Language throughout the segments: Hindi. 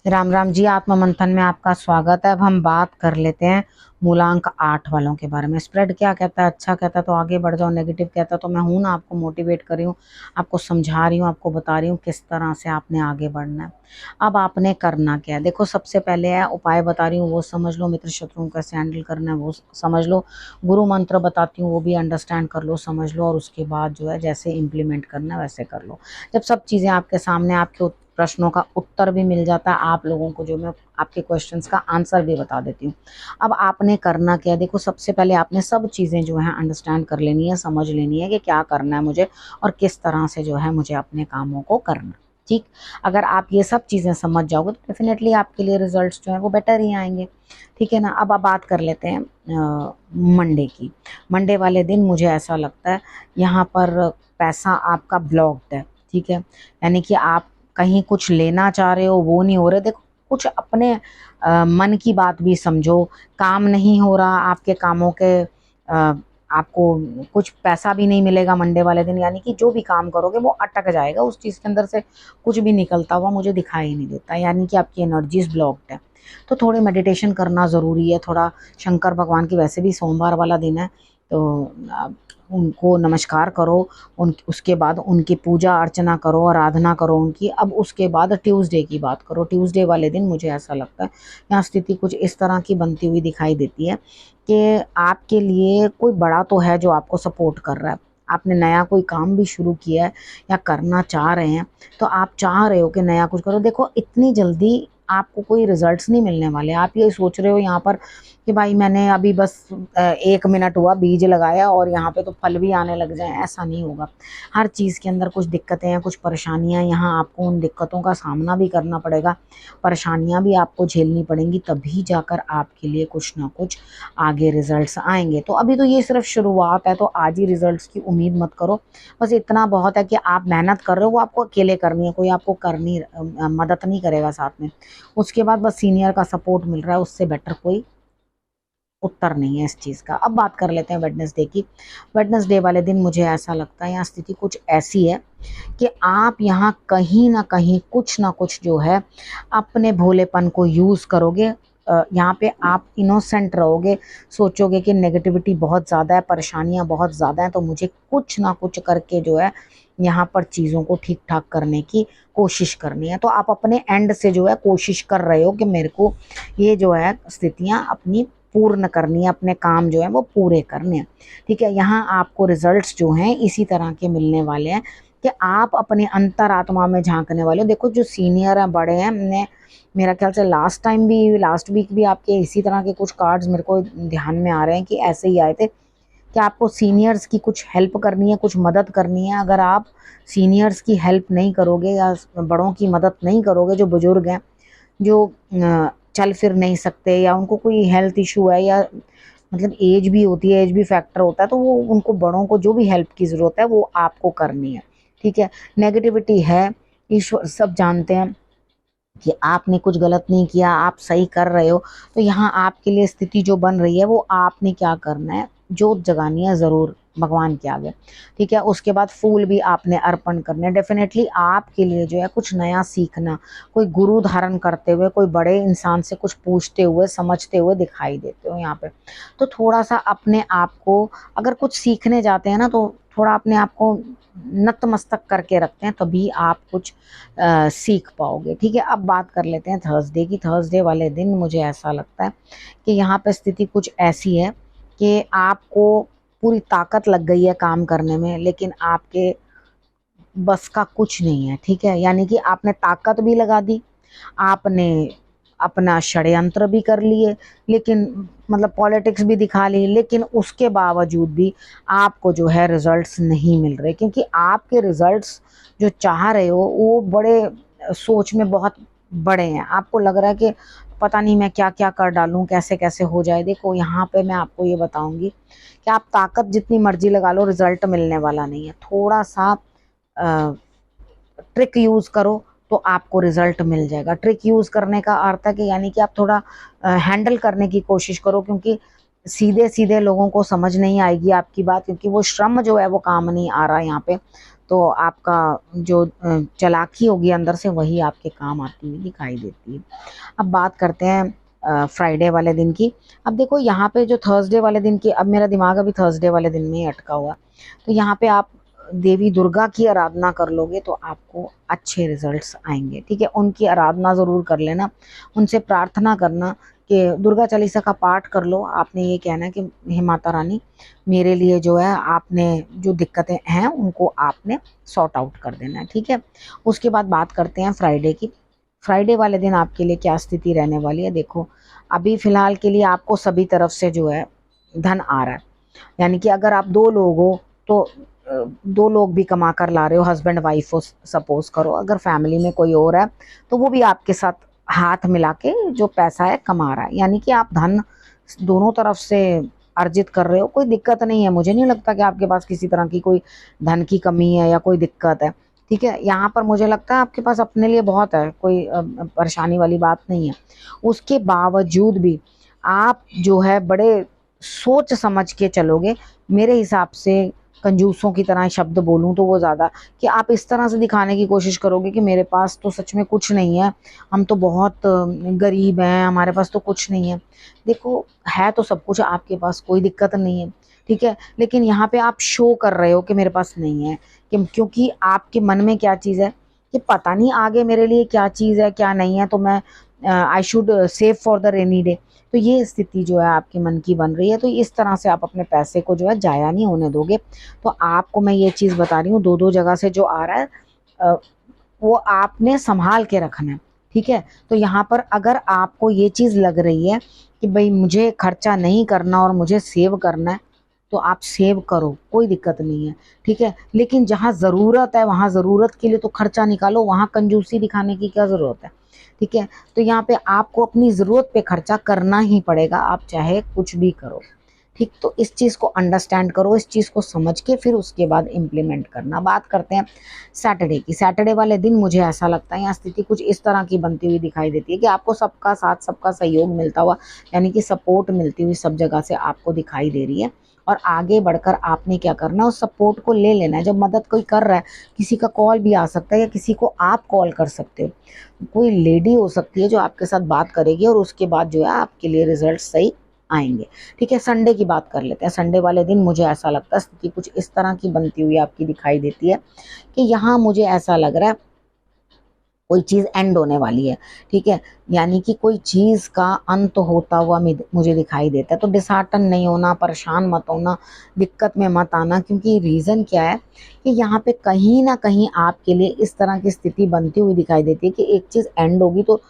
राम राम जी। आत्म मंथन में आपका स्वागत है। अब हम बात कर लेते हैं मूलांक 8 वालों के बारे में। स्प्रेड क्या कहता है? अच्छा कहता है तो आगे बढ़ जाओ, नेगेटिव कहता है तो मैं हूं ना, आपको मोटिवेट कर रही हूँ, आपको समझा रही हूँ, आपको बता रही हूँ किस तरह से आपने आगे बढ़ना है। अब आपने करना क्या है, देखो सबसे पहले है उपाय बता रही हूँ वो समझ लो, मित्र शत्रुओं को कैसे हैंडल करना है वो समझ लो, गुरु मंत्र बताती हूँ वो भी अंडरस्टैंड कर लो, समझ लो, और उसके बाद जो है जैसे इम्प्लीमेंट करना है वैसे कर लो। जब सब चीज़ें आपके सामने, आपके प्रश्नों का उत्तर भी मिल जाता है, आप लोगों को जो मैं आपके क्वेश्चंस का आंसर भी बता देती हूँ। अब आपने करना क्या है, देखो सबसे पहले आपने सब चीज़ें जो है अंडरस्टैंड कर लेनी है, समझ लेनी है कि क्या करना है मुझे और किस तरह से जो है मुझे अपने कामों को करना। ठीक, अगर आप ये सब चीज़ें समझ जाओगे तो डेफिनेटली आपके लिए रिजल्ट्स जो है वो बेटर ही आएंगे। ठीक है ना। अब आप बात कर लेते हैं मंडे की। मंडे वाले दिन मुझे ऐसा लगता है यहाँ पर पैसा आपका ब्लॉक्ड है। ठीक है, यानी कि आप कहीं कुछ लेना चाह रहे हो वो नहीं हो रहे। देखो कुछ अपने मन की बात भी समझो। काम नहीं हो रहा आपके कामों के, आपको कुछ पैसा भी नहीं मिलेगा मंडे वाले दिन, यानी कि जो भी काम करोगे वो अटक जाएगा, उस चीज़ के अंदर से कुछ भी निकलता हुआ मुझे दिखाई नहीं देता, यानी कि आपकी एनर्जीज ब्लॉक्ड है। तो थोड़े मेडिटेशन करना ज़रूरी है, थोड़ा शंकर भगवान की, वैसे भी सोमवार वाला दिन है तो उनको नमस्कार करो, उसके बाद उनकी पूजा अर्चना करो, आराधना करो उनकी। अब उसके बाद ट्यूसडे की बात करो। ट्यूसडे वाले दिन मुझे ऐसा लगता है यहाँ स्थिति कुछ इस तरह की बनती हुई दिखाई देती है कि आपके लिए कोई बड़ा तो है जो आपको सपोर्ट कर रहा है। आपने नया कोई काम भी शुरू किया है या करना चाह रहे हैं, तो आप चाह रहे हो कि नया कुछ करो। देखो इतनी जल्दी आपको कोई रिजल्ट्स नहीं मिलने वाले। आप ये सोच रहे हो यहाँ पर कि भाई मैंने अभी बस 1 मिनट हुआ बीज लगाया और यहाँ पे तो फल भी आने लग जाए, ऐसा नहीं होगा। हर चीज़ के अंदर कुछ दिक्कतें हैं, कुछ परेशानियाँ, यहाँ आपको उन दिक्कतों का सामना भी करना पड़ेगा, परेशानियाँ भी आपको झेलनी पड़ेंगी, तभी जाकर आपके लिए कुछ ना कुछ आगे रिजल्ट्स आएंगे। तो अभी तो ये सिर्फ शुरुआत है, तो आज ही रिजल्ट्स की उम्मीद मत करो। बस इतना बहुत है कि आप मेहनत कर रहे हो, वो आपको अकेले करनी है, कोई आपको करनी मदद नहीं करेगा साथ में। उसके बाद बस सीनियर का सपोर्ट मिल रहा है, उससे बेटर कोई उत्तर नहीं है इस चीज़ का। अब बात कर लेते हैं वेडनेसडे की। वेडनेसडे वाले दिन मुझे ऐसा लगता है यहाँ स्थिति कुछ ऐसी है कि आप यहाँ कहीं ना कहीं कुछ ना कुछ जो है अपने भोलेपन को यूज़ करोगे। यहाँ पे आप इनोसेंट रहोगे, सोचोगे कि नेगेटिविटी बहुत ज़्यादा है, परेशानियाँ बहुत ज़्यादा हैं, तो मुझे कुछ ना कुछ करके जो है यहाँ पर चीज़ों को ठीक ठाक करने की कोशिश करनी है। तो आप अपने एंड से जो है कोशिश कर रहे हो कि मेरे को ये जो है स्थितियाँ अपनी पूर्ण करनी है, अपने काम जो है वो पूरे करने हैं। ठीक है, यहाँ आपको रिजल्ट्स जो हैं इसी तरह के मिलने वाले हैं कि आप अपने अंतरात्मा में झांकने वाले हो। देखो जो सीनियर हैं, बड़े हैं, मैं मेरा ख्याल से लास्ट वीक भी आपके इसी तरह के कुछ कार्ड्स मेरे को ध्यान में आ रहे हैं कि ऐसे ही आए थे कि आपको सीनियर्स की कुछ हेल्प करनी है, कुछ मदद करनी है। अगर आप सीनियर्स की हेल्प नहीं करोगे या बड़ों की मदद नहीं करोगे, जो बुजुर्ग हैं, जो चल फिर नहीं सकते या उनको कोई हेल्थ इशू है, या मतलब एज भी होती है, एज भी फैक्टर होता है, तो वो उनको, बड़ों को जो भी हेल्प की ज़रूरत है वो आपको करनी है। ठीक है, नेगेटिविटी है, ईश्वर सब जानते हैं कि आपने कुछ गलत नहीं किया, आप सही कर रहे हो। तो यहाँ आपके लिए स्थिति जो बन रही है वो आपने क्या करना है, जोत जगानी है ज़रूर भगवान के आगे। ठीक है, उसके बाद फूल भी आपने अर्पण करने। डेफिनेटली आपके लिए जो है कुछ नया सीखना, कोई गुरु धारण करते हुए, कोई बड़े इंसान से कुछ पूछते हुए समझते हुए दिखाई देते हो यहाँ पे। तो थोड़ा सा अपने आप को, अगर कुछ सीखने जाते हैं ना तो थोड़ा अपने आप को नतमस्तक करके रखते हैं, तभी आप कुछ सीख पाओगे। ठीक है, अब बात कर लेते हैं थर्सडे की। थर्सडे वाले दिन मुझे ऐसा लगता है कि यहाँ पे स्थिति कुछ ऐसी है कि आपको पूरी ताकत लग गई है काम करने में, लेकिन आपके बस का कुछ नहीं है। ठीक है, यानी कि आपने ताकत भी लगा दी, आपने अपना षड्यंत्र भी कर लिए, लेकिन मतलब पॉलिटिक्स भी दिखा ली, लेकिन उसके बावजूद भी आपको जो है रिजल्ट्स नहीं मिल रहे, क्योंकि आपके रिजल्ट्स जो चाह रहे हो वो बड़े सोच में बहुत बड़े हैं। आपको लग रहा है कि पता नहीं मैं क्या क्या कर डालूं, कैसे कैसे हो जाए। देखो यहाँ पे मैं आपको ये बताऊंगी कि आप ताकत जितनी मर्जी लगा लो, रिजल्ट मिलने वाला नहीं है। थोड़ा सा ट्रिक यूज़ करो तो आपको रिजल्ट मिल जाएगा। ट्रिक यूज़ करने का अर्थ है कि यानी कि आप थोड़ा हैंडल करने की कोशिश करो, क्योंकि सीधे सीधे लोगों को समझ नहीं आएगी आपकी बात, क्योंकि वो श्रम जो है वो काम नहीं आ रहा है यहाँ पे। तो आपका जो चालाकी होगी अंदर से वही आपके काम आती हुई दिखाई देती है। अब बात करते हैं फ्राइडे वाले दिन की। अब देखो यहाँ पे जो थर्सडे वाले दिन की, अब मेरा दिमाग अभी थर्सडे वाले दिन में ही अटका हुआ, तो यहाँ पे आप देवी दुर्गा की आराधना कर लोगे तो आपको अच्छे रिजल्ट्स आएंगे। ठीक है, उनकी आराधना ज़रूर कर लेना, उनसे प्रार्थना करना कि दुर्गा चालीसा का पाठ कर लो। आपने ये कहना है कि हे माता रानी, मेरे लिए जो है आपने जो दिक्कतें हैं उनको आपने सॉर्ट आउट कर देना है। ठीक है, उसके बाद बात करते हैं फ्राइडे की। फ्राइडे वाले दिन आपके लिए क्या स्थिति रहने वाली है। देखो, अभी फ़िलहाल के लिए आपको सभी तरफ से जो है धन आ रहा है, यानी कि अगर आप 2 लोग हो तो 2 लोग भी कमा कर ला रहे हो, हस्बैंड वाइफ हो सपोज़ करो। अगर फैमिली में कोई और है तो वो भी आपके साथ हाथ मिला के जो पैसा है कमा रहा है, यानी कि आप धन दोनों तरफ से अर्जित कर रहे हो। कोई दिक्कत नहीं है, मुझे नहीं लगता कि आपके पास किसी तरह की कोई धन की कमी है या कोई दिक्कत है। ठीक है, यहाँ पर मुझे लगता है आपके पास अपने लिए बहुत है, कोई परेशानी वाली बात नहीं है। उसके बावजूद भी आप जो है बड़े सोच समझ के चलोगे। मेरे हिसाब से कंजूसों की तरह शब्द बोलूँ तो वो ज़्यादा, कि आप इस तरह से दिखाने की कोशिश करोगे कि मेरे पास तो सच में कुछ नहीं है, हम तो बहुत गरीब हैं, हमारे पास तो कुछ नहीं है। देखो, है तो सब कुछ आपके पास, कोई दिक्कत नहीं है। ठीक है, लेकिन यहाँ पे आप शो कर रहे हो कि मेरे पास नहीं है, कि क्योंकि आपके मन में क्या चीज़ है कि पता नहीं आगे मेरे लिए क्या चीज़ है क्या नहीं है, तो मैं I should save for the rainy day. तो ये स्थिति जो है आपके मन की बन रही है, तो इस तरह से आप अपने पैसे को जो है जाया नहीं होने दोगे। तो आपको मैं ये चीज़ बता रही हूँ, 2-2 जगह से जो आ रहा है वो आपने संभाल के रखना है। ठीक है, तो यहाँ पर अगर आपको ये चीज़ लग रही है कि भाई मुझे खर्चा नहीं करना और मुझे सेव करना है, तो आप सेव करो, कोई दिक्कत नहीं है। ठीक है, लेकिन जहाँ ज़रूरत है वहाँ ज़रूरत के लिए तो खर्चा निकालो, वहाँ कंजूसी दिखाने की क्या ज़रूरत है। ठीक है, तो यहाँ पे आपको अपनी ज़रूरत पे खर्चा करना ही पड़ेगा, आप चाहे कुछ भी करो। ठीक, तो इस चीज़ को अंडरस्टैंड करो, इस चीज़ को समझ के फिर उसके बाद इम्प्लीमेंट करना। बात करते हैं सैटरडे की। सैटरडे वाले दिन मुझे ऐसा लगता है यहाँ स्थिति कुछ इस तरह की बनती हुई दिखाई देती है कि आपको सबका साथ, सबका सहयोग मिलता हुआ, यानी कि सपोर्ट मिलती हुई सब जगह से आपको दिखाई दे रही है। और आगे बढ़कर आपने क्या करना है, उस सपोर्ट को ले लेना है। जब मदद कोई कर रहा है, किसी का कॉल भी आ सकता है या किसी को आप कॉल कर सकते हो। कोई लेडी हो सकती है जो आपके साथ बात करेगी और उसके बाद जो है आपके लिए रिजल्ट सही आएंगे। ठीक है, संडे की बात कर लेते हैं। संडे वाले दिन मुझे ऐसा लगता है स्थिति कुछ इस तरह की बनती हुई आपकी दिखाई देती है कि यहाँ मुझे ऐसा लग रहा है कोई चीज़ एंड होने वाली है। ठीक है, यानी कि कोई चीज़ का अंत होता हुआ मुझे दिखाई देता है। तो डिसहार्टन नहीं होना, परेशान मत होना, दिक्कत में मत आना, क्योंकि रीज़न क्या है कि यहाँ पे कहीं ना कहीं आपके लिए इस तरह की स्थिति बनती हुई दिखाई देती है कि एक चीज़ एंड होगी तो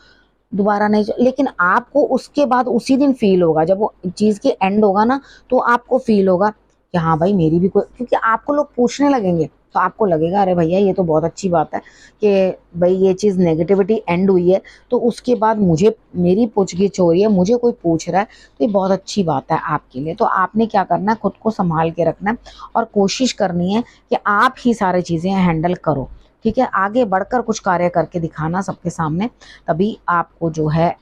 दोबारा नहीं, लेकिन आपको उसके बाद उसी दिन फील होगा, जब वो चीज़ की एंड होगा ना, तो आपको फील होगा कि हाँ भाई मेरी भी कोई, क्योंकि आपको लोग पूछने लगेंगे तो आपको लगेगा अरे भैया ये तो बहुत अच्छी बात है कि भाई ये चीज़ नेगेटिविटी एंड हुई है, तो उसके बाद मुझे मेरी पूछगिछ हो रही है, मुझे कोई पूछ रहा है, तो ये बहुत अच्छी बात है आपके लिए। तो आपने क्या करना है, खुद को संभाल के रखना है और कोशिश करनी है कि आप ही सारी चीज़ें हैंडल करो। ठीक है, आगे बढ़कर कुछ कार्य करके दिखाना सबके सामने, तभी आपको जो है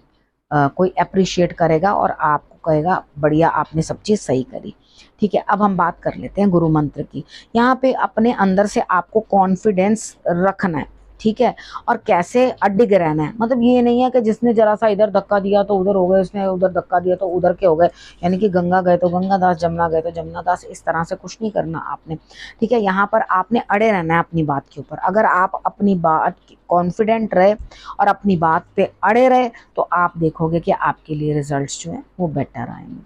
कोई अप्रिशिएट करेगा और आपको कहेगा बढ़िया आपने सब चीज़ सही करी। ठीक है, अब हम बात कर लेते हैं गुरु मंत्र की। यहाँ पे अपने अंदर से आपको कॉन्फिडेंस रखना है। ठीक है, और कैसे अडिग रहना है, मतलब ये नहीं है कि जिसने जरा सा इधर धक्का दिया तो उधर हो गए, उसने उधर धक्का दिया तो उधर के हो गए, यानी कि गंगा गए तो गंगा दास, जमुना गए तो जमुना दास, इस तरह से कुछ नहीं करना आपने। ठीक है, यहाँ पर आपने अड़े रहना है अपनी बात के ऊपर। अगर आप अपनी बात कॉन्फिडेंट रहे और अपनी बात पे अड़े रहे तो आप देखोगे कि आपके लिए रिजल्ट्स जो है वो बेटर आएंगे।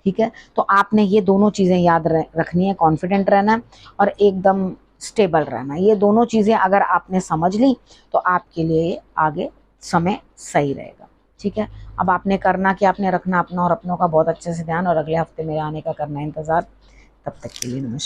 ठीक है, तो आपने ये दोनों चीज़ें याद रखनी है, कॉन्फिडेंट रहना है और एकदम स्टेबल रहना। ये दोनों चीज़ें अगर आपने समझ ली तो आपके लिए आगे समय सही रहेगा। ठीक है, अब आपने करना कि आपने रखना अपना और अपनों का बहुत अच्छे से ध्यान, और अगले हफ्ते मेरे आने का करना इंतज़ार। तब तक के लिए नमस्कार।